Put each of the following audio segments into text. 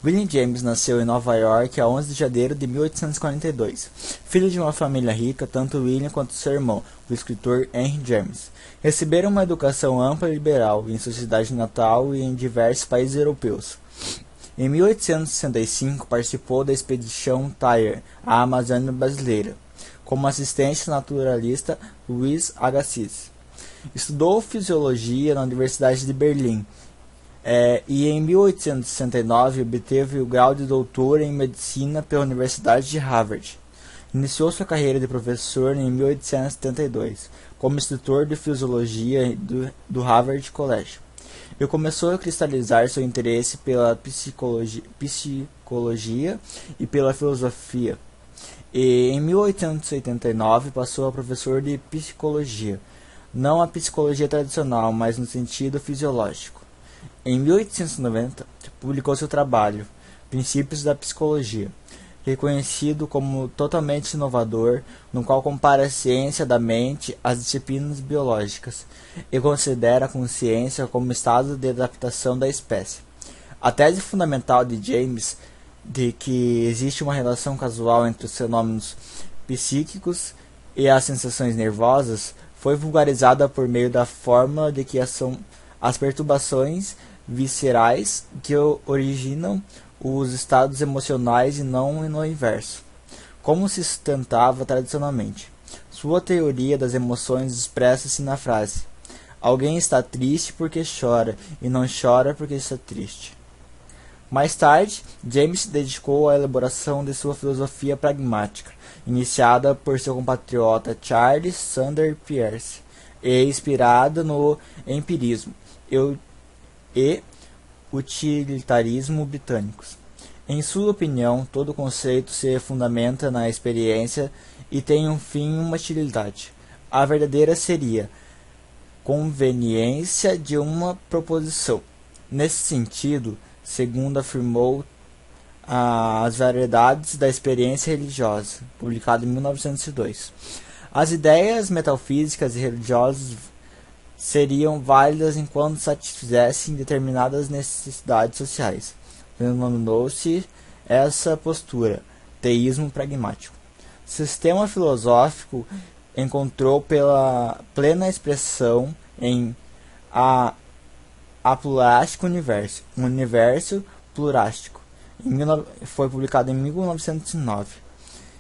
William James nasceu em Nova York a 11 de janeiro de 1842. Filho de uma família rica, tanto William quanto seu irmão, o escritor Henry James, receberam uma educação ampla e liberal em sua cidade natal e em diversos países europeus. Em 1865, participou da expedição Tyr à Amazônia brasileira, como assistente naturalista Louis Agassiz. Estudou fisiologia na Universidade de Berlim, e em 1869 obteve o grau de doutor em medicina pela Universidade de Harvard. Iniciou sua carreira de professor em 1872, como instrutor de fisiologia do Harvard College, e começou a cristalizar seu interesse pela psicologia e pela filosofia. E em 1889 passou a professor de psicologia, não a psicologia tradicional, mas no sentido fisiológico. Em 1890, publicou seu trabalho, Princípios da Psicologia, reconhecido como totalmente inovador, no qual compara a ciência da mente às disciplinas biológicas e considera a consciência como estado de adaptação da espécie. A tese fundamental de James de que existe uma relação causal entre os fenômenos psíquicos e as sensações nervosas foi vulgarizada por meio da fórmula de que são as perturbações viscerais que originam os estados emocionais e não no inverso, como se sustentava tradicionalmente. Sua teoria das emoções expressa-se na frase: alguém está triste porque chora, e não chora porque está triste. Mais tarde, James se dedicou à elaboração de sua filosofia pragmática, iniciada por seu compatriota Charles Sanders Peirce, e inspirada no empirismo e utilitarismo britânicos. Em sua opinião, todo conceito se fundamenta na experiência e tem um fim e uma utilidade. A verdadeira seria conveniência de uma proposição. Nesse sentido, segundo afirmou As Variedades da Experiência Religiosa, publicado em 1902, as ideias metafísicas e religiosas seriam válidas enquanto satisfizessem determinadas necessidades sociais. Denominou-se essa postura teísmo pragmático. O sistema filosófico encontrou pela plena expressão em a plurástico universo, um universo plurástico. Foi publicado em 1909.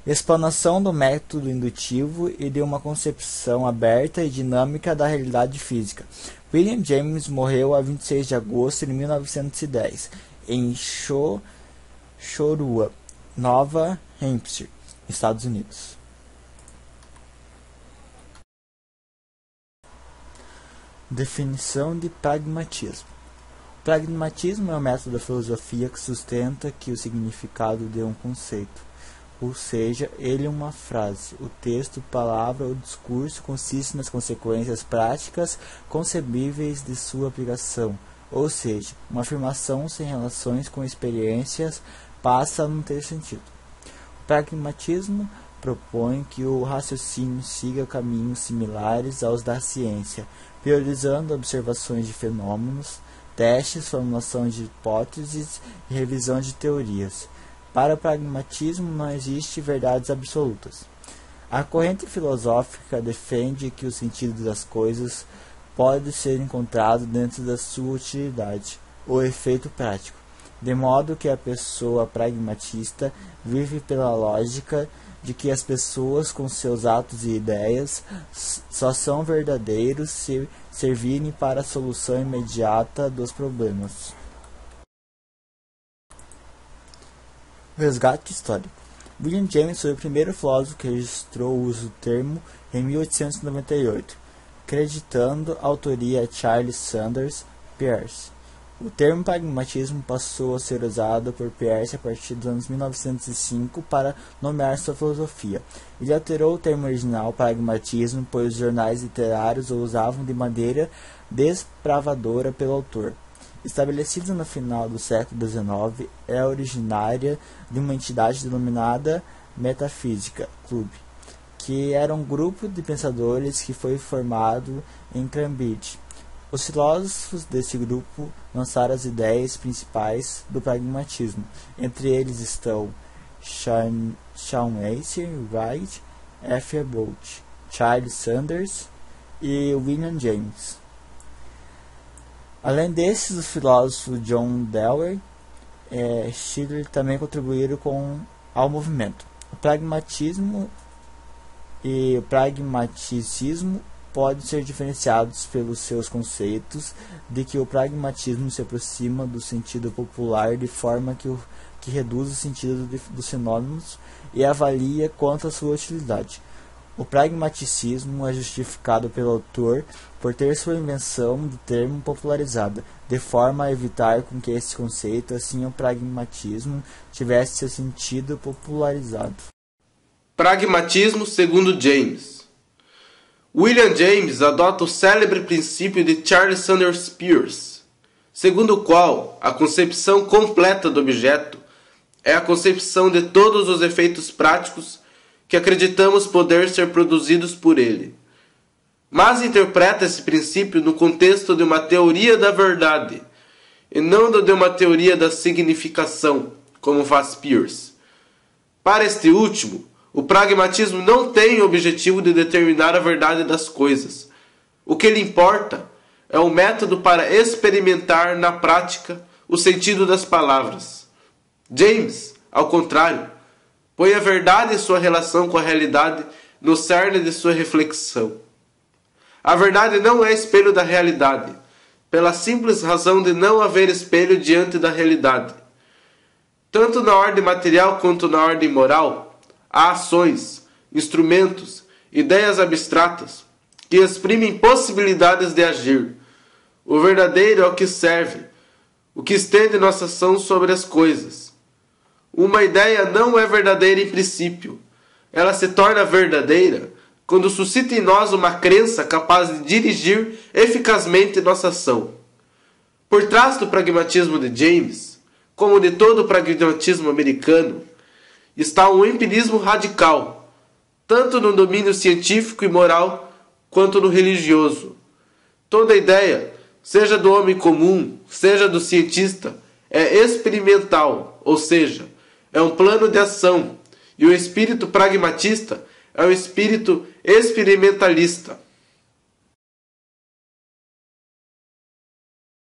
Explanação do método indutivo e de uma concepção aberta e dinâmica da realidade física. William James morreu a 26 de agosto de 1910, em Chorua, Nova Hampshire, Estados Unidos. Definição de pragmatismo. O pragmatismo é um método da filosofia que sustenta que o significado de um conceito, ou seja, ele é uma frase, o texto, palavra ou discurso, consiste nas consequências práticas concebíveis de sua aplicação, ou seja, uma afirmação sem relações com experiências passa a não ter sentido. O pragmatismo propõe que o raciocínio siga caminhos similares aos da ciência, priorizando observações de fenômenos, testes, formulação de hipóteses e revisão de teorias. Para o pragmatismo não existem verdades absolutas. A corrente filosófica defende que o sentido das coisas pode ser encontrado dentro da sua utilidade, ou efeito prático, de modo que a pessoa pragmatista vive pela lógica de que as pessoas com seus atos e ideias só são verdadeiros se servirem para a solução imediata dos problemas. Resgate histórico. William James foi o primeiro filósofo que registrou o uso do termo em 1898, acreditando a autoria a Charles Sanders Peirce. O termo pragmatismo passou a ser usado por Peirce a partir dos anos 1905 para nomear sua filosofia. Ele alterou o termo original pragmatismo, pois os jornais literários o usavam de maneira despravadora pelo autor. Estabelecida no final do século XIX, é originária de uma entidade denominada Metafísica Club, que era um grupo de pensadores que foi formado em Cambridge, Os filósofos desse grupo lançaram as ideias principais do pragmatismo. Entre eles estão Chauncey, Wright, F. Bolt, Charles Sanders e William James. Além desses, os filósofos John Dewey e Schiller também contribuíram ao movimento. O pragmatismo e o pragmaticismo podem ser diferenciados pelos seus conceitos de que o pragmatismo se aproxima do sentido popular de forma que reduz o sentido dos sinônimos e avalia quanto à sua utilidade. O pragmaticismo é justificado pelo autor por ter sua invenção do termo popularizada, de forma a evitar com que esse conceito, assim o pragmatismo, tivesse seu sentido popularizado. Pragmatismo segundo James. William James adota o célebre princípio de Charles Sanders Peirce, segundo o qual a concepção completa do objeto é a concepção de todos os efeitos práticos que acreditamos poder ser produzidos por ele. Mas interpreta esse princípio no contexto de uma teoria da verdade, e não de uma teoria da significação, como faz Peirce. Para este último, o pragmatismo não tem o objetivo de determinar a verdade das coisas. O que lhe importa é o método para experimentar na prática o sentido das palavras. James, ao contrário, põe a verdade e sua relação com a realidade no cerne de sua reflexão. A verdade não é espelho da realidade, pela simples razão de não haver espelho diante da realidade. Tanto na ordem material quanto na ordem moral, há ações, instrumentos, ideias abstratas que exprimem possibilidades de agir. O verdadeiro é o que serve, o que estende nossa ação sobre as coisas. Uma ideia não é verdadeira em princípio. Ela se torna verdadeira quando suscita em nós uma crença capaz de dirigir eficazmente nossa ação. Por trás do pragmatismo de James, como de todo o pragmatismo americano, está um empirismo radical, tanto no domínio científico e moral quanto no religioso. Toda ideia, seja do homem comum, seja do cientista, é experimental, ou seja, é um plano de ação, e o espírito pragmatista é um espírito experimentalista.